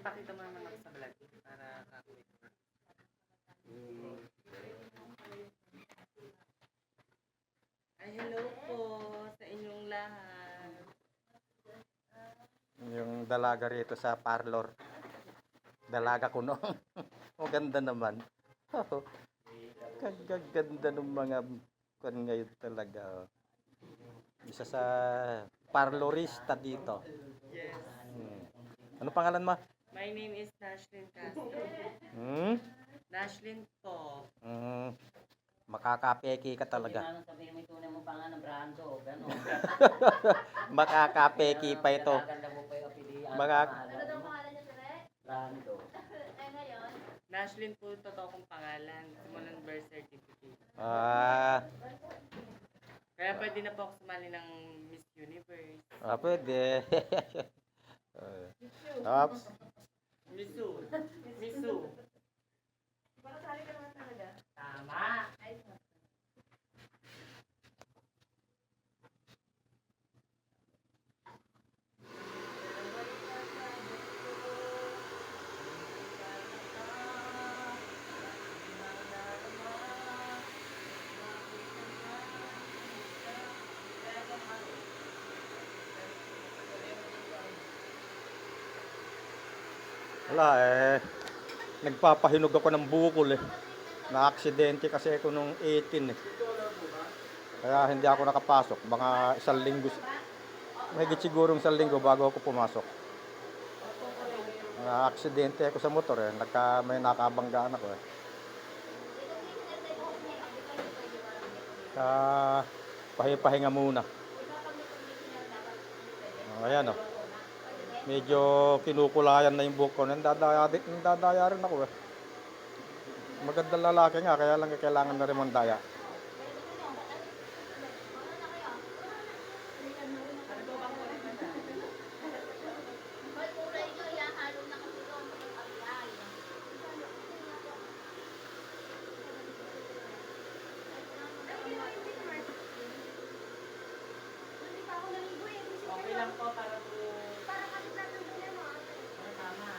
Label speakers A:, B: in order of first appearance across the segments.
A: Pakita mo naman ako sa vlog para kakulit. Ay, hello po sa inyong lahat.
B: Yung dalaga rito sa parlor. Dalaga ko no. Ang ganda naman. Kagaganda ng mga kan ngayon talaga. Oh. Isa sa parlorista dito.
A: Yes.
B: Ano pangalan mo?
A: My name is Nashlyn Castro. Nashlyn po.
B: Makakapeki ka talaga.
C: Sabihin mo yung tunay mo pangalan, Brando, gano'n.
B: Makakapeki pa ito.
C: Ganda mo pa yung apelido.
B: Mga
D: Ano daw pangalan niya, Tere?
C: Brando.
D: Eh, ngayon?
A: Nashlyn po yung totoo kong pangalan. Simulan birth certificate. Kaya pwede na po ako sumali ng Miss Universe.
B: Pwede. Oops.
A: Misu. Misu.
D: Makasali ka naman talaga.
A: Tama.
D: Ay,
B: Wala nagpapahinog ako ng bukol Na-aksidente kasi ako nung 18 Kaya hindi ako nakapasok. Mga isang linggo. Mahigit sigurong isang linggo bago ako pumasok. Na-aksidente ako sa motor may nakabanggaan ako pahinga muna. Ayan Medyo kinukulayan na yung buhok ko. Nandadaya rin ako Magandang lalaki nga, kaya lang kailangan na rin mandaya.
A: Okay lang po para po.
D: para kasi natin doon yan, no?
A: Tama.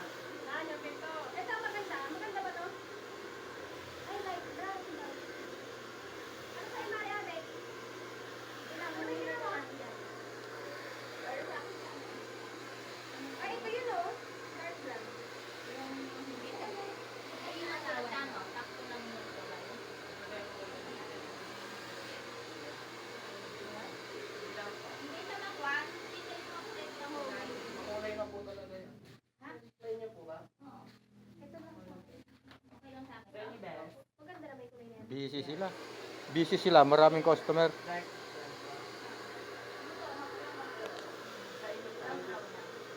D: Yung pito. Ito, maganda. Maganda ba to? Ay, light brown. Ano sa'yo, Maria, Alex? Ilang mo yung ginawa? Ay, ito yun, oh. Dark brown. Ay, yung asawa mo. Sakto lang mo ito. Hindi siya magwan. Hindi siya mag-set na mo.
A: Makulay na po talaga yun.
D: Ha?
A: Sa inyo po ba?
D: Oo. Ito lang po. Okay lang sa akin.
A: Sa inyo ba?
D: Maganda na may kulay na yan.
B: Busy sila, maraming customer.
A: Dark. Sa inyo po.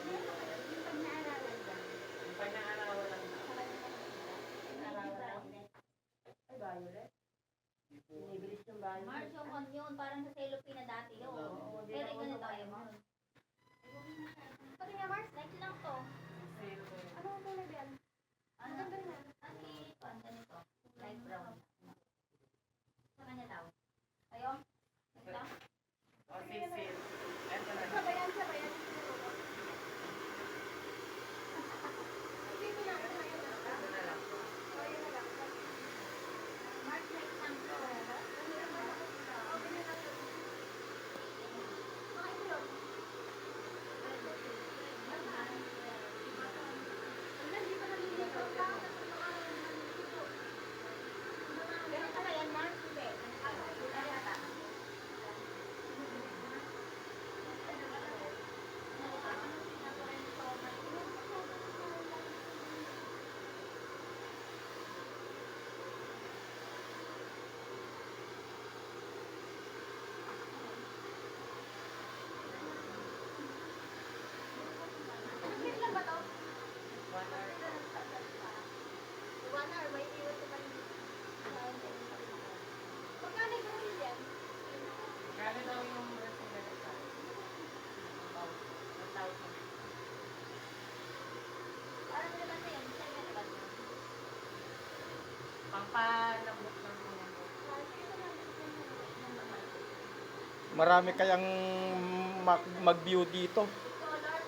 D: Yung pag naaralan ka.
A: Yung pag-naarawan lang na.
D: Ay, violet.
C: Binibilis yung bahay.
D: Mars yung on yun, parang sa cellophane na dati yun. Pero ganito tayo, Mars. Pati nga, Mars, light lang to. Ano ang kulay ba yan? Ang ganda na. Ang ganito. Light brown. Sa kanya daw. Ayaw? Ito?
A: O, sisil. Eto na.
D: Sabayan, sabayan. Dito na, ano na yun?
A: Ito na lang.
D: O, yun na lang. Mars, light lang to. Okay na lang. Okay, ito yun. Hindi pa naliligo pa. Ganito ba yan, Mars? Hindi. Ano ata? Saglit lang ba to?
A: 1 hour.
D: 1 hour, may iwan ko pa rin. Magkano yung ganun yan?
A: Kaya daw yung resignal sa 1,000.
D: Parang naman na yan. Saan ka naman?
A: Pampalambot lang po yan.
B: Marami kayang mag-view dito.
D: Color,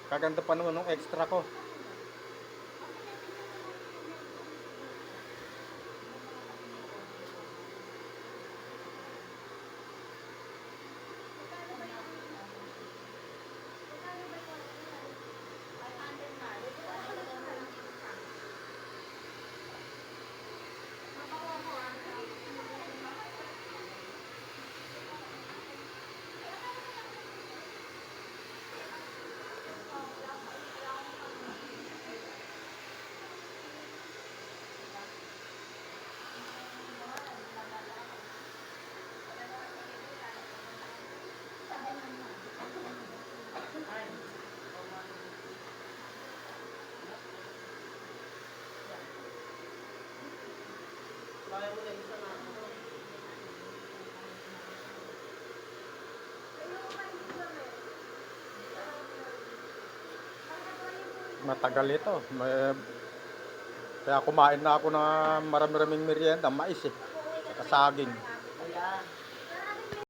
B: Kaganda pa naman ng extra ko. Matagal ito. Kaya kumain na ako ng marami-raming merienda, mais eh. Saka saging.
C: Kaya,